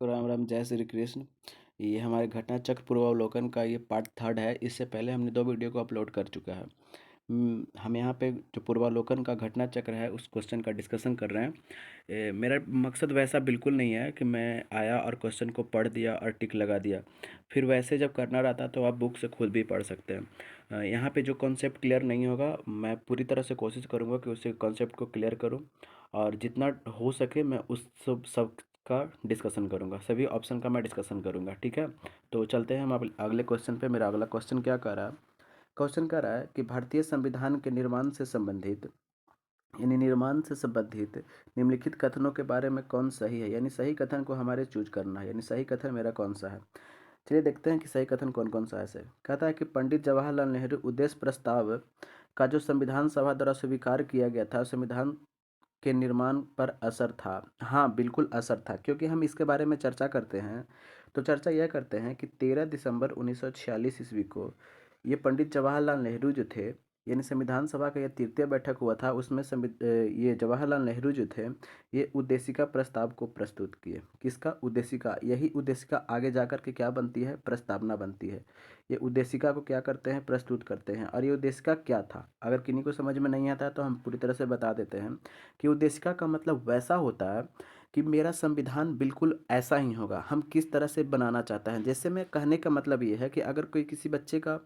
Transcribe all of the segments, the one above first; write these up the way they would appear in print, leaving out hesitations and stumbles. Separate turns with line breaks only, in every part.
राम राम, जय श्री कृष्ण। ये हमारे घटना चक्र पूर्वावलोकन का ये पार्ट थर्ड है। इससे पहले हमने 2 वीडियो को अपलोड कर चुका है। हम यहाँ पे जो पूर्वावलोकन का घटना चक्र है उस क्वेश्चन का डिस्कशन कर रहे हैं। मेरा मकसद वैसा बिल्कुल नहीं है कि मैं आया और क्वेश्चन को पढ़ दिया और टिक लगा दिया। फिर वैसे जब करना रहता तो आप बुक से खुद भी पढ़ सकते हैं। यहाँ पे जो कॉन्सेप्ट क्लियर नहीं होगा मैं पूरी तरह से कोशिश करूँगा कि उस कॉन्सेप्ट को क्लियर करूँ, और जितना हो सके मैं उस सब का डिस्कशन करूँगा, सभी ऑप्शन का मैं डिस्कशन करूँगा। ठीक है, तो चलते हैं हम अगले क्वेश्चन पे। मेरा अगला क्वेश्चन क्या कह रहा है? क्वेश्चन कह रहा है कि भारतीय संविधान के निर्माण से संबंधित, यानी निर्माण से संबंधित निम्नलिखित कथनों के बारे में कौन सही है, यानी सही कथन को हमारे चूज करना है, यानी सही कथन मेरा कौन सा है। चलिए देखते हैं कि सही कथन कौन कौन सा है। ऐसे कहता है कि पंडित जवाहरलाल नेहरू उद्देश्य प्रस्ताव का जो संविधान सभा द्वारा स्वीकार किया गया था संविधान के निर्माण पर असर था। हाँ, बिल्कुल असर था, क्योंकि हम इसके बारे में चर्चा करते हैं तो चर्चा यह करते हैं कि 13 दिसंबर 1946 ईस्वी को ये पंडित जवाहरलाल नेहरू जो थे, यानी संविधान सभा का यह तृतीय बैठक हुआ था, उसमें ये जवाहरलाल नेहरू जो थे ये उद्देशिका प्रस्ताव को प्रस्तुत किए। किसका? उद्देशिका। यही उद्देशिका आगे जाकर के क्या बनती है? प्रस्तावना बनती है। ये उद्देशिका को क्या करते हैं? प्रस्तुत करते हैं। और ये उद्देशिका क्या था, अगर किन्हीं को समझ में नहीं आता है तो हम पूरी तरह से बता देते हैं कि उद्देशिका का मतलब वैसा होता है कि मेरा संविधान बिल्कुल ऐसा ही होगा, हम किस तरह से बनाना चाहते हैं। जैसे मैं कहने का मतलब ये है कि अगर कोई किसी बच्चे का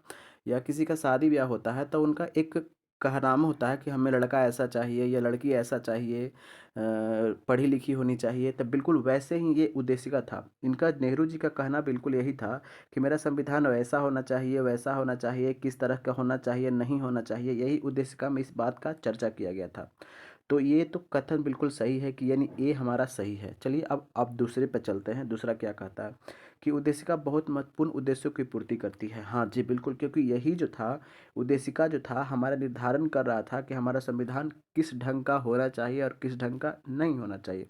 या किसी का शादी ब्याह होता है तो उनका एक कहनाम होता है कि हमें लड़का ऐसा चाहिए या लड़की ऐसा चाहिए, पढ़ी लिखी होनी चाहिए। तब बिल्कुल वैसे ही ये उद्देशिका था इनका। नेहरू जी का कहना बिल्कुल यही था कि मेरा संविधान वैसा होना चाहिए, वैसा होना चाहिए, किस तरह का होना चाहिए, नहीं होना चाहिए। यही उद्देशिका में इस बात का चर्चा किया गया था। तो ये तो कथन बिल्कुल सही है कि यानी ए हमारा सही है। चलिए अब दूसरे पे चलते हैं। दूसरा क्या कहता है कि उद्देशिका बहुत महत्वपूर्ण उद्देश्यों की पूर्ति करती है। हाँ जी बिल्कुल, क्योंकि यही जो था उद्देशिका जो था हमारा निर्धारण कर रहा था कि हमारा संविधान किस ढंग का होना चाहिए और किस ढंग का नहीं होना चाहिए।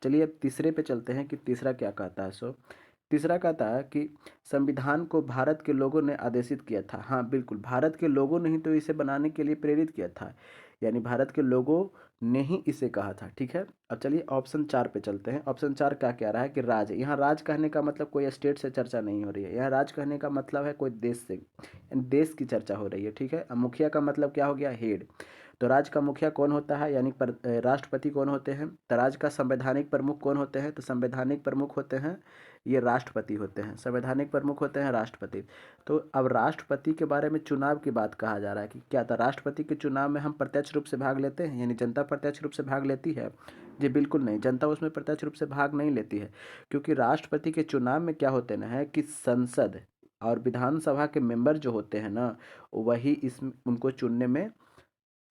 चलिए अब तीसरे पे चलते हैं कि तीसरा क्या कहता है। तीसरा कहता है कि संविधान को भारत के लोगों ने आदेशित किया था। हाँ बिल्कुल, भारत के लोगों ने ही तो इसे बनाने के लिए प्रेरित किया था, यानी भारत के लोगों ने ही इसे कहा था। ठीक है, अब चलिए ऑप्शन 4 पे चलते हैं। ऑप्शन 4 क्या कह रहा है कि राज। यहाँ राज कहने का मतलब कोई स्टेट से चर्चा नहीं हो रही है, यहाँ राज कहने का मतलब है कोई देश से, यानी देश की चर्चा हो रही है। ठीक है, अब मुखिया का मतलब क्या हो गया? हेड। तो राज्य का मुखिया कौन होता है, यानी राष्ट्रपति कौन होते हैं? तो राज्य का संवैधानिक प्रमुख कौन होते हैं? तो संवैधानिक प्रमुख होते हैं ये राष्ट्रपति होते हैं। संवैधानिक प्रमुख होते हैं राष्ट्रपति। तो अब राष्ट्रपति के बारे में चुनाव की बात कहा जा रहा है कि क्या था, राष्ट्रपति के चुनाव में हम प्रत्यक्ष रूप से भाग लेते हैं, यानी जनता प्रत्यक्ष रूप से भाग लेती है? जी बिल्कुल नहीं, जनता उसमें प्रत्यक्ष रूप से भाग नहीं लेती है, क्योंकि राष्ट्रपति के चुनाव में क्या होते ना है कि संसद और विधानसभा के मेंबर जो होते हैं ना, वही इस उनको चुनने में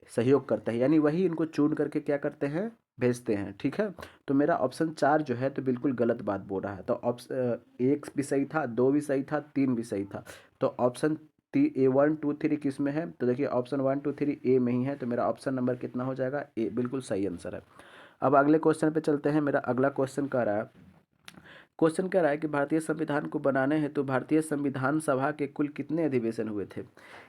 सहयोग करता है, यानी वही इनको चुन करके क्या करते हैं? भेजते हैं। ठीक है, तो मेरा ऑप्शन 4 जो है तो बिल्कुल गलत बात बोल रहा है। तो ऑप्शन 1 भी सही था, 2 भी सही था, 3 भी सही था। तो ऑप्शन ए 1 2 3 किस में है? तो देखिए ऑप्शन 1 2 3 ए में ही है। तो मेरा ऑप्शन नंबर कितना हो जाएगा? ए, बिल्कुल सही आंसर है। अब अगले क्वेश्चन पे चलते हैं। मेरा अगला क्वेश्चन कह रहा है, क्वेश्चन कह रहा है कि भारतीय संविधान को बनाने हेतु भारतीय संविधान सभा के कुल कितने अधिवेशन हुए थे,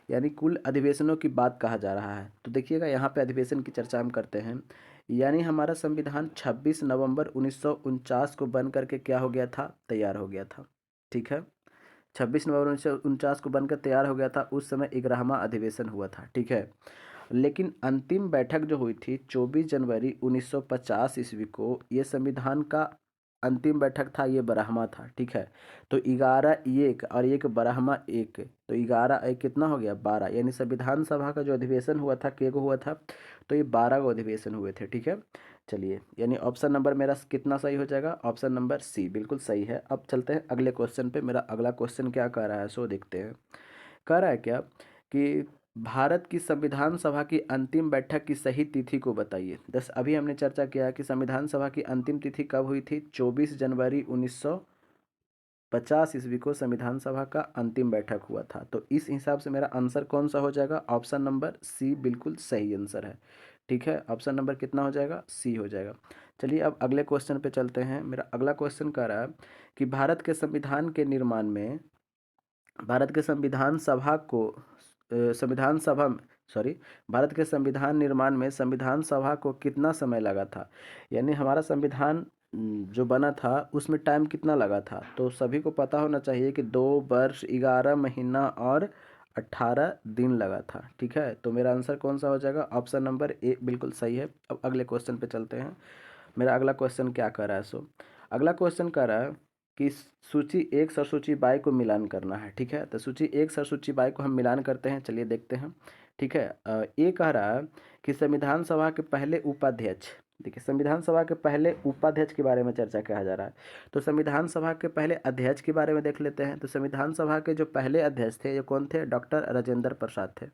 यानी कुल अधिवेशनों की बात कहा जा रहा है। तो देखिएगा यहाँ पे अधिवेशन की चर्चा हम करते हैं, यानी हमारा संविधान 26 नवंबर 1949 को बन करके क्या हो गया था? तैयार हो गया था। ठीक है, 26 नवंबर 1949 को बनकर तैयार हो गया था। उस समय 11वां अधिवेशन हुआ था। ठीक है, लेकिन अंतिम बैठक जो हुई थी 24 जनवरी 1950 ईस्वी को, ये संविधान का अंतिम बैठक था, ये 12वां था। ठीक है, तो 11 एक और एक 12वां एक, तो 11 एक कितना हो गया? 12, यानी संविधान सभा का जो अधिवेशन हुआ था के को हुआ था, तो ये 12 को अधिवेशन हुए थे। ठीक है, चलिए यानी ऑप्शन नंबर मेरा कितना सही हो जाएगा? ऑप्शन नंबर सी बिल्कुल सही है। अब चलते हैं अगले क्वेश्चन पे। मेरा अगला क्वेश्चन क्या कह रहा है सो देखते हैं। कह रहा है क्या कि भारत की संविधान सभा की अंतिम बैठक की सही तिथि को बताइए। जैसे अभी हमने चर्चा किया कि संविधान सभा की अंतिम तिथि कब हुई थी? 24 जनवरी 1950 ईस्वी को संविधान सभा का अंतिम बैठक हुआ था। तो इस हिसाब से मेरा आंसर कौन सा हो जाएगा? ऑप्शन नंबर सी बिल्कुल सही आंसर है। ठीक है, ऑप्शन नंबर कितना हो जाएगा? सी हो जाएगा। चलिए अब अगले क्वेश्चन पे चलते हैं। मेरा अगला क्वेश्चन कह रहा है कि भारत के संविधान के निर्माण में भारत के संविधान सभा को संविधान सभा सॉरी भारत के संविधान निर्माण में संविधान सभा को कितना समय लगा था, यानी हमारा संविधान जो बना था उसमें टाइम कितना लगा था, तो सभी को पता होना चाहिए कि 2 वर्ष 11 महीना और 18 दिन लगा था। ठीक है, तो मेरा आंसर कौन सा हो जाएगा? ऑप्शन नंबर ए बिल्कुल सही है। अब अगले क्वेश्चन पे चलते हैं। मेरा अगला क्वेश्चन क्या कर रहा है? अगला क्वेश्चन कह रहा है कि सूची एक और सूची बाई को मिलान करना है। ठीक है, तो सूची एक और सूची बाई को हम मिलान करते हैं, चलिए देखते हैं। ठीक है, ये कह रहा है कि संविधान सभा के पहले उपाध्यक्ष, देखिए संविधान सभा के पहले उपाध्यक्ष के बारे में चर्चा किया जा रहा है। तो संविधान सभा के पहले अध्यक्ष के बारे में देख लेते हैं। तो संविधान सभा के जो पहले अध्यक्ष थे ये कौन थे? डॉक्टर राजेंद्र प्रसाद थे।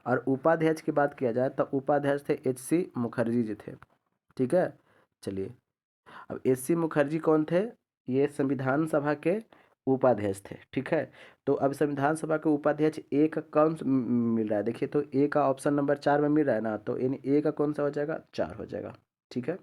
और उपाध्यक्ष की बात किया जाए तो उपाध्यक्ष थे एच.सी. मुखर्जी जी थे। ठीक है, चलिए अब एच.सी. मुखर्जी कौन थे? ये संविधान सभा के उपाध्यक्ष थे। ठीक है, तो अब संविधान सभा के उपाध्यक्ष ए का कौन मिल रहा है? देखिए तो ए का ऑप्शन नंबर 4 में मिल रहा है ना, तो इन ए का कौन सा हो जाएगा? 4 हो जाएगा। ठीक है,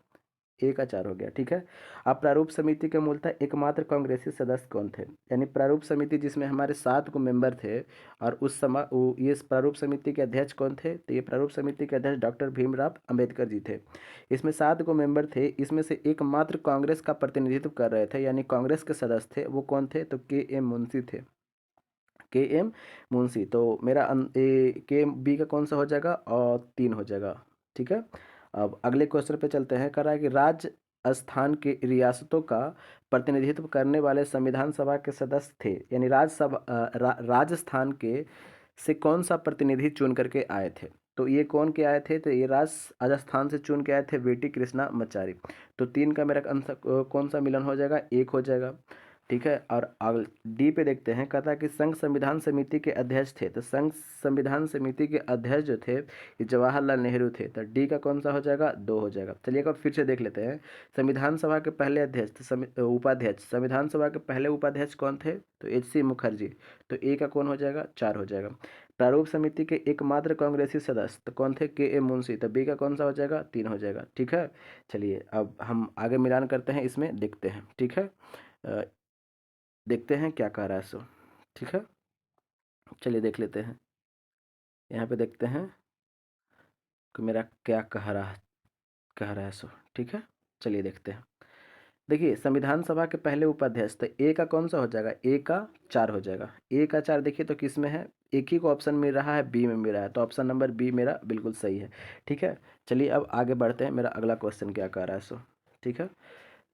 ए का 4 हो गया। ठीक है, अब प्रारूप समिति के मूलतः एकमात्र कांग्रेसी सदस्य कौन थे? यानी प्रारूप समिति जिसमें हमारे 7 को मेंबर थे, और उस समय ये प्रारूप समिति के अध्यक्ष कौन थे? तो ये प्रारूप समिति के अध्यक्ष डॉक्टर भीमराव अंबेडकर जी थे। इसमें 7 को मेंबर थे, इसमें से एकमात्र कांग्रेस का प्रतिनिधित्व कर रहे थे, यानी कांग्रेस के सदस्य थे, वो कौन थे? तो के एम मुंशी थे। के एम मुंशी। तो मेरा के बी का कौन सा हो जाएगा? और 3 हो जाएगा। ठीक है, अब अगले क्वेश्चन पे चलते हैं। कह रहा है कि राजस्थान के रियासतों का प्रतिनिधित्व करने वाले संविधान सभा के सदस्य थे, यानी राजस्थान के से कौन सा प्रतिनिधि चुन करके आए थे? तो ये कौन के आए थे? तो ये राजस्थान से चुन के आए थे बेटी कृष्णा मचारी। तो 3 का मेरा आंसर कौन सा मिलन हो जाएगा? 1 हो जाएगा। ठीक है, और डी पे देखते हैं। कहता है कि संघ संविधान समिति के अध्यक्ष थे, तो संघ संविधान समिति के अध्यक्ष जो थे ये जवाहरलाल नेहरू थे। तो डी का कौन सा हो जाएगा? 2 हो जाएगा। चलिए अब फिर से देख लेते हैं। संविधान सभा के पहले अध्यक्ष उपाध्यक्ष, संविधान सभा के पहले उपाध्यक्ष कौन थे? तो एच.सी. मुखर्जी। तो ए का कौन हो जाएगा? 4 हो जाएगा। प्रारूप समिति के एकमात्र कांग्रेसी सदस्य तो कौन थे? के एम मुंशी। तो बी का कौन सा हो जाएगा? 3 हो जाएगा। ठीक है, चलिए अब हम आगे मिलान करते हैं, इसमें देखते हैं। ठीक है, देखते हैं क्या कह रहा है ठीक है, चलिए देख लेते हैं। यहाँ पे देखते हैं कि मेरा क्या कह रहा है ठीक है, चलिए देखते हैं। देखिए संविधान सभा के पहले उपाध्यक्ष, तो ए का कौन सा हो जाएगा? ए का 4 हो जाएगा। ए का 4 देखिए तो किस में है? एक ही को ऑप्शन मिल रहा है, बी में मिल रहा है, तो ऑप्शन नंबर बी मेरा बिल्कुल सही है। ठीक है, चलिए अब आगे बढ़ते हैं। मेरा अगला क्वेश्चन क्या कह रहा है ठीक है,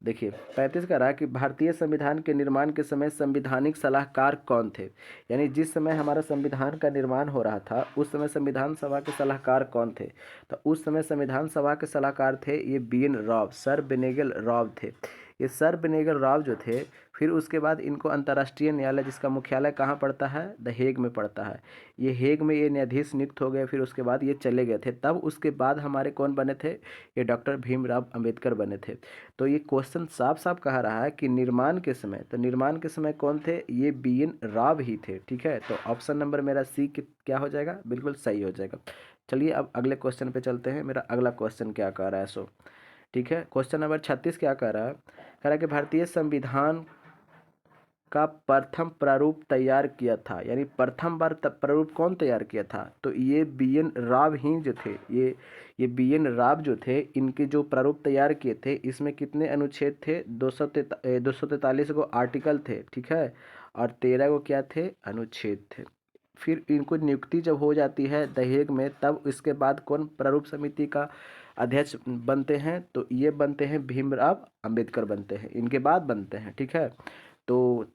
देखिए 35 का रहा कि भारतीय संविधान के निर्माण के समय संवैधानिक सलाहकार कौन थे? यानी जिस समय हमारा संविधान का निर्माण हो रहा था उस समय संविधान सभा के सलाहकार कौन थे? तो उस समय संविधान सभा के सलाहकार थे ये बी.एन. राव, सर बेनेगल राव थे। ये सर बेनेगल राव जो थे, फिर उसके बाद इनको अंतर्राष्ट्रीय न्यायालय जिसका मुख्यालय कहाँ पड़ता है? द हेग में पड़ता है। ये हेग में ये न्यायाधीश नियुक्त हो गए, फिर उसके बाद ये चले गए थे। तब उसके बाद हमारे कौन बने थे? ये डॉक्टर भीमराव अंबेडकर बने थे। तो ये क्वेश्चन साफ साफ कह रहा है कि निर्माण के समय, तो निर्माण के समय कौन थे? ये बी.एन. राव ही थे। ठीक है, तो ऑप्शन नंबर मेरा सी क्या हो जाएगा? बिल्कुल सही हो जाएगा। चलिए अब अगले क्वेश्चन पे चलते हैं। मेरा अगला क्वेश्चन क्या कह रहा है ठीक है, क्वेश्चन नंबर 36 क्या कह रहा है? कह रहा है कि भारतीय संविधान का प्रथम प्रारूप तैयार किया था, यानी प्रथम बार प्रारूप कौन तैयार किया था? तो ये बी.एन. राव ही जो थे, ये बी.एन. राव जो थे, इनके जो प्रारूप तैयार किए थे इसमें कितने अनुच्छेद थे? 243 को आर्टिकल थे। ठीक है, और 13 को क्या थे? अनुच्छेद थे। फिर इनको नियुक्ति जब हो जाती है दहेग में, तब इसके बाद कौन प्रारूप समिति का अध्यक्ष बनते हैं? तो ये बनते हैं भीमराव अंबेडकर बनते हैं, इनके बाद बनते हैं। ठीक है, तो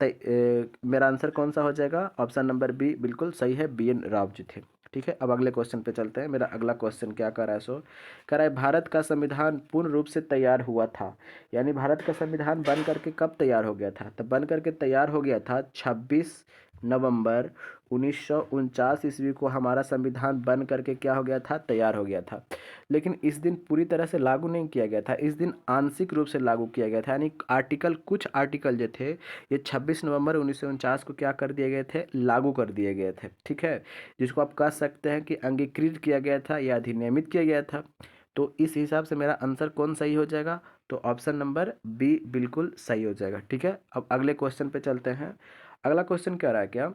मेरा आंसर कौन सा हो जाएगा? ऑप्शन नंबर बी बिल्कुल सही है, बी.एन. राव जी थे। ठीक है, अब अगले क्वेश्चन पे चलते हैं। मेरा अगला क्वेश्चन क्या कर रहा है कह रहा है भारत का संविधान पूर्ण रूप से तैयार हुआ था, यानी भारत का संविधान बन करके कब तैयार हो गया था? तो बन करके तैयार हो गया था 26 नवंबर 1949 ईस्वी को हमारा संविधान बन करके क्या हो गया था? तैयार हो गया था। लेकिन इस दिन पूरी तरह से लागू नहीं किया गया था, इस दिन आंशिक रूप से लागू किया गया था, यानी कुछ आर्टिकल जो थे ये 26 नवंबर 1949 को क्या कर दिए गए थे? लागू कर दिए गए थे। ठीक है, जिसको आप कह सकते हैं कि अंगीकृत किया गया था या अधिनियमित किया गया था। तो इस हिसाब से मेरा आंसर कौन सही हो जाएगा? तो ऑप्शन नंबर बी बिल्कुल सही हो जाएगा। ठीक है, अब अगले क्वेश्चन पे चलते हैं। अगला क्वेश्चन कह रहा है क्या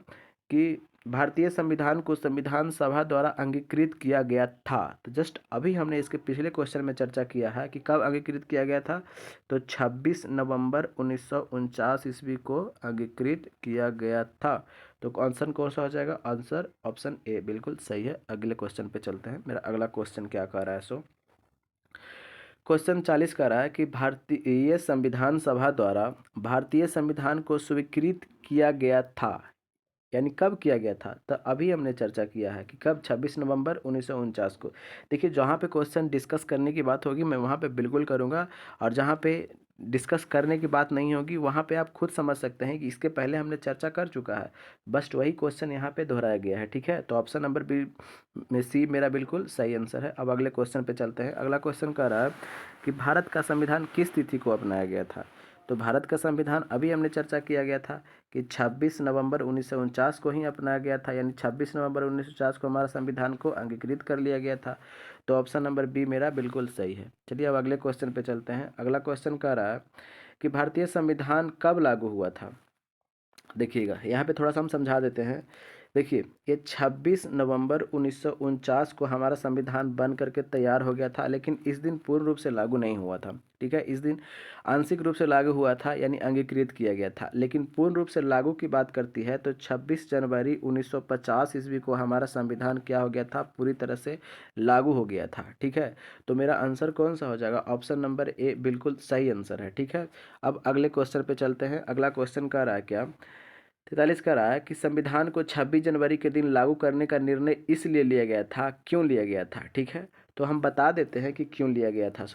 कि भारतीय संविधान को संविधान सभा द्वारा अंगीकृत किया गया था। तो जस्ट अभी हमने इसके पिछले क्वेश्चन में चर्चा किया है कि कब अंगीकृत किया गया था, तो 26 नवंबर 1949 ईस्वी को अंगीकृत किया गया था। तो आंसर कौन सा हो जाएगा? आंसर ऑप्शन ए बिल्कुल सही है। अगले क्वेश्चन पे चलते हैं। मेरा अगला क्वेश्चन क्या कह रहा है? क्वेश्चन 40 कह रहा है कि भारतीय संविधान सभा द्वारा भारतीय संविधान को स्वीकृत किया गया था, यानी कब किया गया था? तो अभी हमने चर्चा किया है कि कब, 26 नवंबर 1949 को। देखिए, जहाँ पे क्वेश्चन डिस्कस करने की बात होगी मैं वहाँ पे बिल्कुल करूँगा, और जहाँ पे डिस्कस करने की बात नहीं होगी वहाँ पे आप खुद समझ सकते हैं कि इसके पहले हमने चर्चा कर चुका है, बस वही क्वेश्चन यहाँ पे दोहराया गया है। ठीक है, तो ऑप्शन नंबर बी में सी मेरा बिल्कुल सही आंसर है। अब अगले क्वेश्चन पे चलते हैं। अगला क्वेश्चन कह रहा है कि भारत का संविधान किस तिथि को अपनाया गया था? तो भारत का संविधान अभी हमने चर्चा किया गया था कि 26 नवंबर 1949 को ही अपनाया गया था, यानी 26 नवंबर 1949 को हमारा संविधान को अंगीकृत कर लिया गया था। तो ऑप्शन नंबर बी मेरा बिल्कुल सही है। चलिए अब अगले क्वेश्चन पे चलते हैं। अगला क्वेश्चन कह रहा है कि भारतीय संविधान कब लागू हुआ था? देखिएगा, यहाँ पे थोड़ा सा हम समझा देते हैं। देखिए, ये 26 नवंबर 1949 को हमारा संविधान बन करके तैयार हो गया था, लेकिन इस दिन पूर्ण रूप से लागू नहीं हुआ था। ठीक है, इस दिन आंशिक रूप से लागू हुआ था, यानी अंगीकृत किया गया था। लेकिन पूर्ण रूप से लागू की बात करती है तो 26 जनवरी 1950 ईस्वी को हमारा संविधान क्या हो गया था? पूरी तरह से लागू हो गया था। ठीक है, तो मेरा आंसर कौन सा हो जाएगा? ऑप्शन नंबर ए बिल्कुल सही आंसर है। ठीक है, अब अगले क्वेश्चन पे चलते हैं। अगला क्वेश्चन कह रहा है क्या? 43 का रहा है कि संविधान को 26 जनवरी के दिन लागू करने का निर्णय इसलिए लिया गया था, क्यों लिया गया था? ठीक है, तो हम बता देते हैं कि क्यों लिया गया था।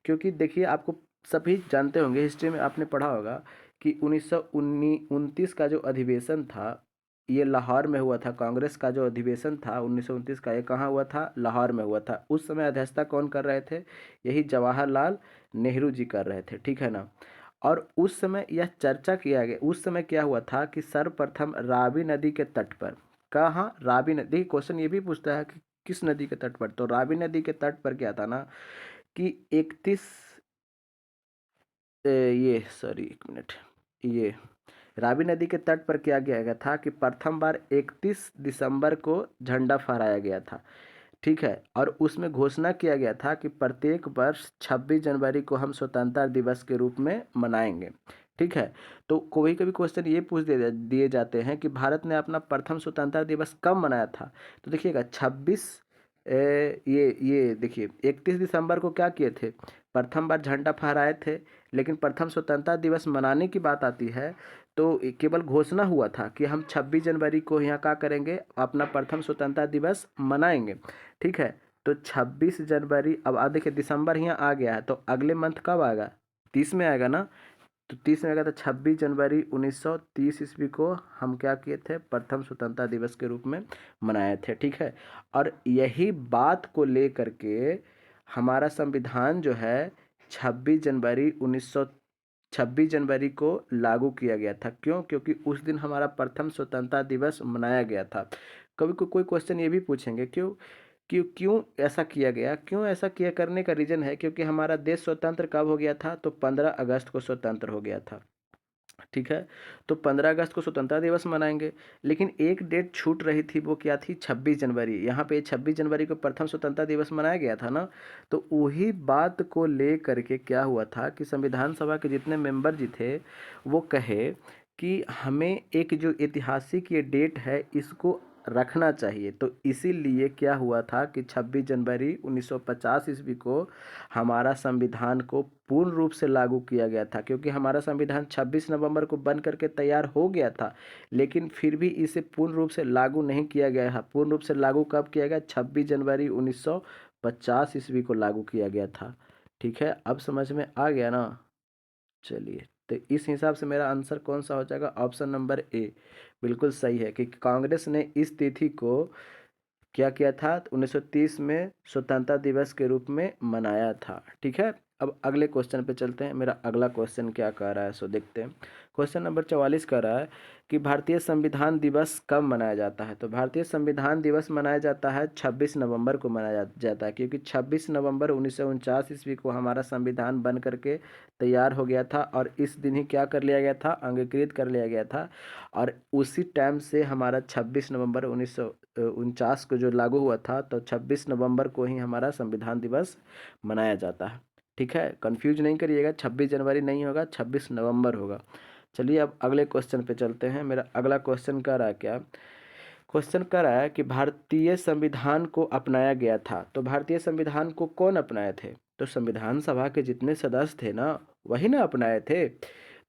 क्योंकि देखिए, आपको सभी जानते होंगे, हिस्ट्री में आपने पढ़ा होगा कि 1929 का जो अधिवेशन था ये लाहौर में हुआ था। कांग्रेस का जो अधिवेशन था 1929 का, ये कहाँ हुआ था? लाहौर में हुआ था। उस समय अध्यक्षता कौन कर रहे थे? यही जवाहरलाल नेहरू जी कर रहे थे। ठीक है ना? और उस समय यह चर्चा किया गया, उस समय क्या हुआ था कि सर्वप्रथम रावी नदी के तट पर, कहाँ? रावी नदी। क्वेश्चन ये भी पूछता है कि किस नदी के तट पर, तो रावी नदी के तट पर क्या था ना कि 31 ये सॉरी एक मिनट, ये रावी नदी के तट पर क्या किया गया था कि प्रथम बार 31 दिसंबर को झंडा फहराया गया था। ठीक है, और उसमें घोषणा किया गया था कि प्रत्येक वर्ष 26 जनवरी को हम स्वतंत्रता दिवस के रूप में मनाएंगे। ठीक है, तो कोई कभी क्वेश्चन ये पूछ दिए जाते हैं कि भारत ने अपना प्रथम स्वतंत्रता दिवस कब मनाया था? तो देखिएगा, 26 ये देखिए 31 दिसंबर को क्या किए थे? प्रथम बार झंडा फहराए थे। लेकिन प्रथम स्वतंत्रता दिवस मनाने की बात आती है तो केवल घोषणा हुआ था कि हम 26 जनवरी को यहाँ क्या करेंगे? अपना प्रथम स्वतंत्रता दिवस मनाएंगे। ठीक है, तो 26 जनवरी, अब देखिए दिसंबर यहाँ आ गया है, तो अगले मंथ कब आएगा? 30 में आएगा ना? तो 30 में आएगा, तो 26 जनवरी 1930 ईस्वी को हम क्या किए थे? प्रथम स्वतंत्रता दिवस के रूप में मनाए थे। ठीक है, और यही बात को लेकर के हमारा संविधान जो है 26 जनवरी को लागू किया गया था। क्यों? क्योंकि उस दिन हमारा प्रथम स्वतंत्रता दिवस मनाया गया था। कभी कोई क्वेश्चन ये भी पूछेंगे क्यों क्यों क्यों ऐसा किया गया? क्यों ऐसा किया करने का रीज़न है क्योंकि हमारा देश स्वतंत्र कब हो गया था? तो 15 अगस्त को स्वतंत्र हो गया था। ठीक है, तो 15 अगस्त को स्वतंत्रता दिवस मनाएंगे, लेकिन एक डेट छूट रही थी, वो क्या थी? 26 जनवरी। यहाँ पे 26 जनवरी को प्रथम स्वतंत्रता दिवस मनाया गया था ना, तो वही बात को ले करके क्या हुआ था कि संविधान सभा के जितने मेंबर जी थे वो कहे कि हमें एक जो ऐतिहासिक ये डेट है इसको रखना चाहिए। तो इसीलिए क्या हुआ था कि 26 जनवरी 1950 ईस्वी को हमारा संविधान को पूर्ण रूप से लागू किया गया था। क्योंकि हमारा संविधान 26 नवंबर को बन करके तैयार हो गया था, लेकिन फिर भी इसे पूर्ण रूप से लागू नहीं किया गया है। पूर्ण रूप से लागू कब किया गया? 26 जनवरी 1950 ईस्वी को लागू किया गया था। ठीक है, अब समझ में आ गया ना? चलिए, तो इस हिसाब से मेरा आंसर कौन सा हो जाएगा? ऑप्शन नंबर ए बिल्कुल सही है कि कांग्रेस ने इस तिथि को क्या किया था? 1930 में स्वतंत्रता दिवस के रूप में मनाया था। ठीक है, अब अगले क्वेश्चन पे चलते हैं। मेरा अगला क्वेश्चन क्या कह रहा है सो देखते हैं। क्वेश्चन नंबर 44 कह रहा है कि भारतीय संविधान दिवस कब मनाया जाता है। तो भारतीय संविधान दिवस मनाया जाता है 26 नवंबर को मनाया जाता है, क्योंकि 26 नवंबर 1949 ईस्वी को हमारा संविधान बन करके तैयार हो गया था और इस दिन ही क्या कर लिया गया था, अंगीकृत कर लिया गया था। और उसी टाइम से हमारा 26 नवंबर 1949 को जो लागू हुआ था, तो 26 नवंबर को ही हमारा संविधान दिवस मनाया जाता है। ठीक है, कंफ्यूज नहीं करिएगा, 26 जनवरी नहीं होगा, 26 नवंबर होगा। चलिए अब अगले क्वेश्चन पे चलते हैं। मेरा अगला क्वेश्चन कह रहा है क्या, क्वेश्चन कर रहा है कि भारतीय संविधान को अपनाया गया था। तो भारतीय संविधान को कौन अपनाए थे, तो संविधान सभा के जितने सदस्य थे ना, वही ना अपनाए थे।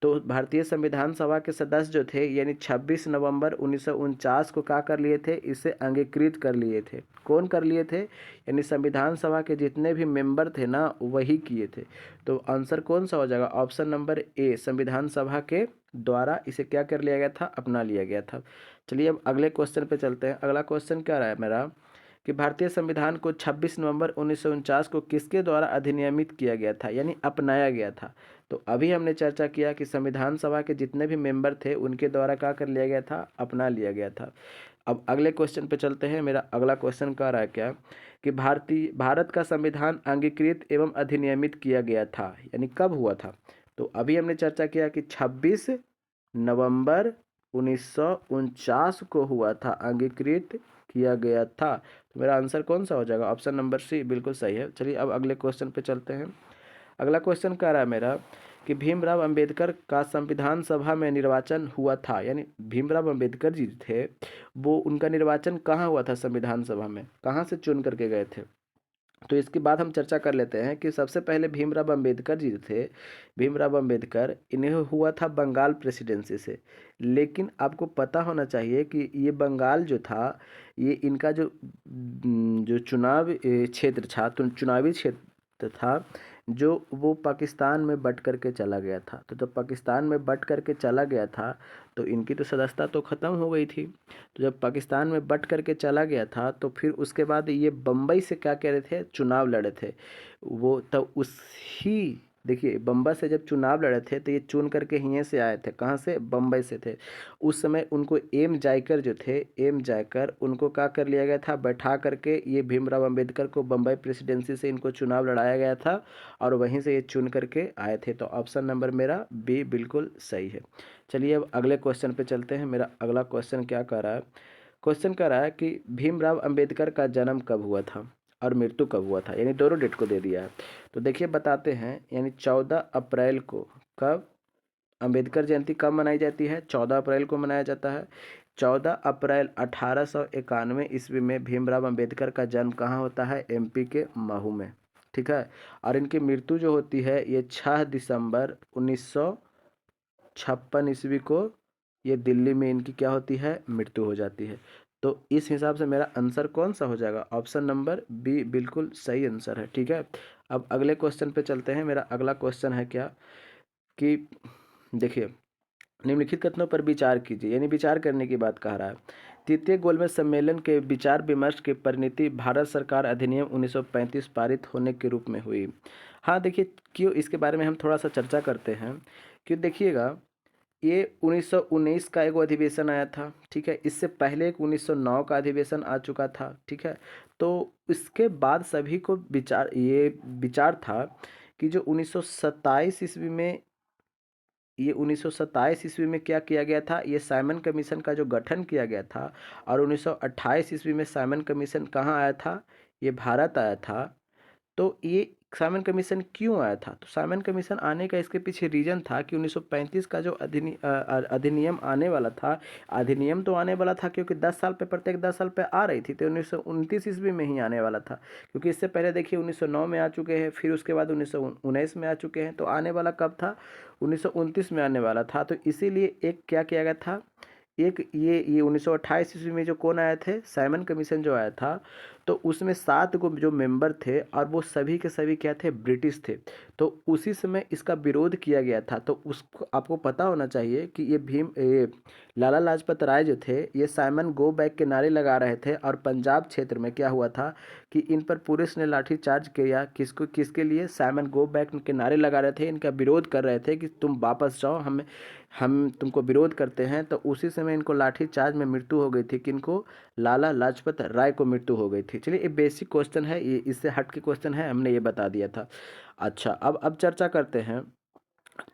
तो भारतीय संविधान सभा के सदस्य जो थे, यानी 26 नवंबर 1949 को क्या कर लिए थे, इसे अंगीकृत कर लिए थे। कौन कर लिए थे, यानी संविधान सभा के जितने भी मेंबर थे ना, वही किए थे। तो आंसर कौन सा हो जाएगा, ऑप्शन नंबर ए, संविधान सभा के द्वारा इसे क्या कर लिया गया था, अपना लिया गया था। चलिए अब अगले क्वेश्चन पे चलते हैं। अगला क्वेश्चन क्या रहा है मेरा, कि भारतीय संविधान को 26 नवंबर 1949 को किसके द्वारा अधिनियमित किया गया था, यानी अपनाया गया था। तो अभी हमने चर्चा किया कि संविधान सभा के जितने भी मेंबर थे उनके द्वारा क्या कर लिया गया था, अपना लिया गया था। अब अगले क्वेश्चन पे चलते हैं। मेरा अगला क्वेश्चन कह रहा है क्या, कि भारत का संविधान अंगीकृत एवं अधिनियमित किया गया था, यानी कब हुआ था। तो अभी हमने चर्चा किया कि 26 नवंबर 1949 को हुआ था, अंगीकृत किया गया था। तो मेरा आंसर कौन सा हो जाएगा, ऑप्शन नंबर सी बिल्कुल सही है। चलिए अब अगले क्वेश्चन पे चलते हैं। अगला क्वेश्चन कह रहा है मेरा कि भीमराव अंबेडकर का संविधान सभा में निर्वाचन हुआ था, यानी भीमराव अंबेडकर जी थे, वो उनका निर्वाचन कहाँ हुआ था, संविधान सभा में कहाँ से चुन करके गए थे। तो इसके बाद हम चर्चा कर लेते हैं कि सबसे पहले भीमराव अंबेडकर जी थे, भीमराव अंबेडकर, इन्हें हुआ था बंगाल प्रेसिडेंसी से। लेकिन आपको पता होना चाहिए कि ये बंगाल जो था, ये इनका जो चुनाव क्षेत्र था, तो चुनावी क्षेत्र था जो वो पाकिस्तान में बट करके चला गया था। तो जब पाकिस्तान में बट करके चला गया था, तो इनकी तो सदस्यता तो ख़त्म हो गई थी। तो जब पाकिस्तान में बट करके चला गया था, तो फिर उसके बाद ये बम्बई से क्या कह रहे थे, चुनाव लड़े थे। वो तब उसी, देखिए बम्बई से जब चुनाव लड़े थे, तो ये चुन करके यहीं से आए थे, कहाँ से, बम्बई से थे। उस समय उनको एम जायकर जो थे, एम जायकर, उनको क्या कर लिया गया था, बैठा करके ये भीमराव अंबेडकर को बम्बई प्रेसिडेंसी से इनको चुनाव लड़ाया गया था और वहीं से ये चुन करके आए थे। तो ऑप्शन नंबर मेरा बी बिल्कुल सही है। चलिए अब अगले क्वेश्चन पे चलते हैं। मेरा अगला क्वेश्चन क्या कह रहा है, क्वेश्चन कह रहा है कि भीमराव अंबेडकर का जन्म कब हुआ था और मृत्यु कब हुआ था, यानी दोनों डेट को दे दिया है। तो देखिए बताते हैं, यानी 14 अप्रैल को, कब अंबेडकर जयंती कब मनाई जाती है, 14 अप्रैल को मनाया जाता है। 14 अप्रैल 1891 ईस्वी में भीमराव अंबेडकर का जन्म कहाँ होता है, एमपी के महू में। ठीक है, और इनकी मृत्यु जो होती है ये 6 दिसंबर 1956 ईस्वी को, ये दिल्ली में इनकी क्या होती है, मृत्यु हो जाती है। तो इस हिसाब से मेरा आंसर कौन सा हो जाएगा, ऑप्शन नंबर बी बिल्कुल सही आंसर है। ठीक है, अब अगले क्वेश्चन पे चलते हैं। मेरा अगला क्वेश्चन है क्या, कि देखिए, निम्नलिखित कथनों पर विचार कीजिए, यानी विचार करने की बात कह रहा है। तृतीय गोलमेज सम्मेलन के विचार विमर्श की परिणति भारत सरकार अधिनियम 1935 पारित होने के रूप में हुई। हाँ देखिए, क्यों, इसके बारे में हम थोड़ा सा चर्चा करते हैं। क्यों, देखिएगा, ये 1919 का एक अधिवेशन आया था। ठीक है, इससे पहले एक 1909 का अधिवेशन आ चुका था। ठीक है, तो इसके बाद सभी को विचार था कि जो 1927 ईस्वी में, ये 1927 ईस्वी में क्या किया गया था, ये साइमन कमीशन का जो गठन किया गया था। और 1928 ईस्वी में साइमन कमीशन कहाँ आया था, ये भारत आया था। तो ये साइमन कमीशन क्यों आया था, तो साइमन कमीशन आने का इसके पीछे रीजन था कि 1935 का जो अधिनियम आने वाला था, अधिनियम तो आने वाला था क्योंकि 10 साल पे, प्रत्येक 10 साल पे आ रही थी, तो 1929 ईस्वी में ही आने वाला था। क्योंकि इससे पहले देखिए 1909 में आ चुके हैं, फिर उसके बाद 1919 में आ चुके हैं, तो आने वाला कब था, 1929 में आने वाला था। तो इसीलिए एक क्या किया गया था, एक ये 1928 ईस्वी में जो कौन आए थे, साइमन कमीशन जो आया था, तो उसमें 7 गो जो मेंबर थे और वो सभी के सभी क्या थे, ब्रिटिश थे। तो उसी समय इसका विरोध किया गया था। तो उसको आपको पता होना चाहिए कि ये लाला लाजपत राय जो थे, ये साइमन गो बैक के नारे लगा रहे थे। और पंजाब क्षेत्र में क्या हुआ था कि इन पर पुलिस ने लाठीचार्ज किया। किसके लिए? साइमन गो बैक के नारे लगा रहे थे, इनका विरोध कर रहे थे कि तुम वापस जाओ, हम तुमको विरोध करते हैं। तो उसी समय इनको लाठीचार्ज में मृत्यु हो गई थी। किनको? लाला लाजपत राय को मृत्यु हो गई थी। चलिए, ये बेसिक क्वेश्चन है, ये इससे हट के क्वेश्चन है, हमने ये बता दिया था। अच्छा, अब चर्चा करते हैं।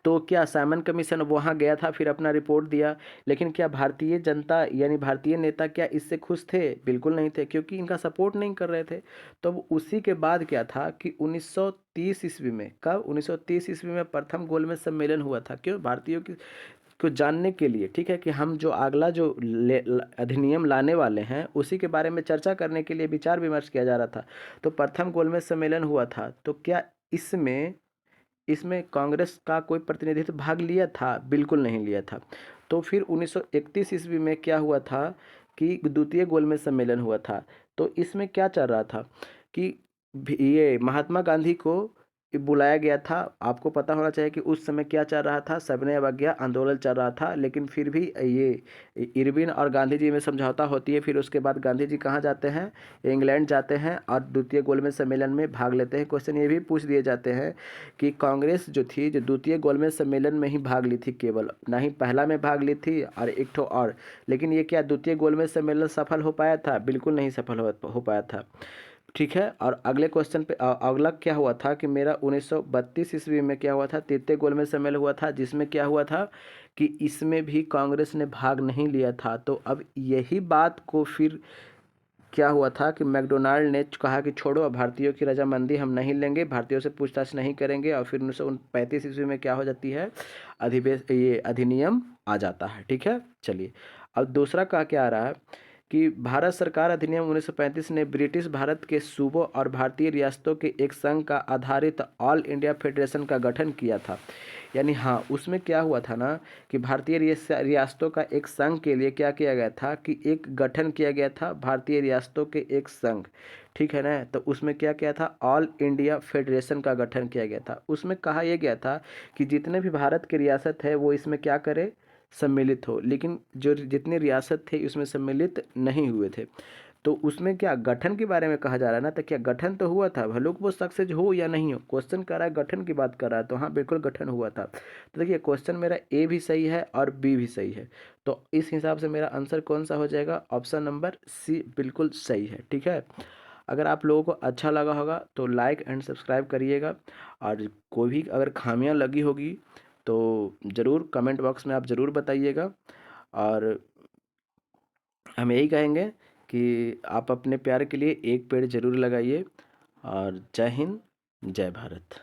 तो क्या साइमन कमीशन वहाँ गया था, फिर अपना रिपोर्ट दिया, लेकिन क्या भारतीय जनता यानी भारतीय नेता क्या इससे खुश थे? बिल्कुल नहीं थे, क्योंकि इनका सपोर्ट नहीं कर रहे थे। तो अब उसी के बाद क्या था कि 1930 ईस्वी में, कब? 1930 ईस्वी में प्रथम गोलमेज सम्मेलन हुआ था। क्यों? भारतीयों की को जानने के लिए, ठीक है, कि हम जो अगला जो अधिनियम लाने वाले हैं उसी के बारे में चर्चा करने के लिए विचार विमर्श किया जा रहा था। तो प्रथम गोलमेज सम्मेलन हुआ था। तो क्या इसमें इसमें कांग्रेस का कोई प्रतिनिधित्व भाग लिया था? बिल्कुल नहीं लिया था। तो फिर 1931 ईस्वी में क्या हुआ था कि द्वितीय गोलमेज सम्मेलन हुआ था। तो इसमें क्या चल रहा था कि ये महात्मा गांधी को बुलाया गया था। आपको पता होना चाहिए कि उस समय क्या चल रहा था, सविनय अवज्ञा आंदोलन चल रहा था। लेकिन फिर भी ये इरविन और गांधी जी में समझौता होती है। फिर उसके बाद गांधी जी कहाँ जाते हैं? इंग्लैंड जाते हैं और द्वितीय गोलमेज सम्मेलन में भाग लेते हैं। क्वेश्चन ये भी पूछ दिए जाते हैं कि कांग्रेस जो थी, जो द्वितीय गोलमेज सम्मेलन में ही भाग ली थी, केवल ना ही पहला में भाग ली थी और एक ठो और, लेकिन ये क्या द्वितीय गोलमेज सम्मेलन सफल हो पाया था? बिल्कुल नहीं सफल हो पाया था। ठीक है। और अगले क्वेश्चन पे अगला क्या हुआ था कि मेरा 1932 ईस्वी में क्या हुआ था? तृतीय गोलमेज सम्मेलन हुआ था, जिसमें क्या हुआ था कि इसमें भी कांग्रेस ने भाग नहीं लिया था। तो अब यही बात को फिर क्या हुआ था कि मैकडोनाल्ड ने कहा कि छोड़ो, अब भारतीयों की रजामंदी हम नहीं लेंगे, भारतीयों से पूछताछ नहीं करेंगे। और फिर 1935 ईस्वी में क्या हो जाती है? ये अधिनियम आ जाता है। ठीक है, चलिए। अब दूसरा का क्या आ रहा है कि भारत सरकार अधिनियम 1935 ने ब्रिटिश भारत के सूबों और भारतीय रियासतों के एक संघ का आधारित ऑल इंडिया फेडरेशन का गठन किया था। यानी हाँ, उसमें क्या हुआ था ना कि भारतीय रियासतों का एक संघ के लिए क्या किया गया था कि एक गठन किया गया था, भारतीय रियासतों के एक संघ। ठीक है ना? तो उसमें क्या किया था? ऑल इंडिया फेडरेशन का गठन किया गया था। उसमें कहा यह गया था कि जितने भी भारत की रियासत है वो इसमें क्या करे? सम्मिलित हो। लेकिन जो जितनी रियासत थे उसमें सम्मिलित नहीं हुए थे। तो उसमें क्या गठन के बारे में कहा जा रहा है ना, तो क्या गठन तो हुआ था, भले वो सक्सेस हो या नहीं हो। क्वेश्चन कर रहा है, गठन की बात कर रहा है, तो हाँ बिल्कुल गठन हुआ था। तो देखिए, क्वेश्चन मेरा ए भी सही है और बी भी सही है। तो इस हिसाब से मेरा आंसर कौन सा हो जाएगा? ऑप्शन नंबर सी बिल्कुल सही है। ठीक है। अगर आप लोगों को अच्छा लगा होगा तो लाइक एंड सब्सक्राइब करिएगा। और कोई भी अगर खामियां लगी होगी तो ज़रूर कमेंट बॉक्स में आप ज़रूर बताइएगा। और हम यही कहेंगे कि आप अपने प्यार के लिए एक पेड़ ज़रूर लगाइए। और जय हिंद, जय भारत।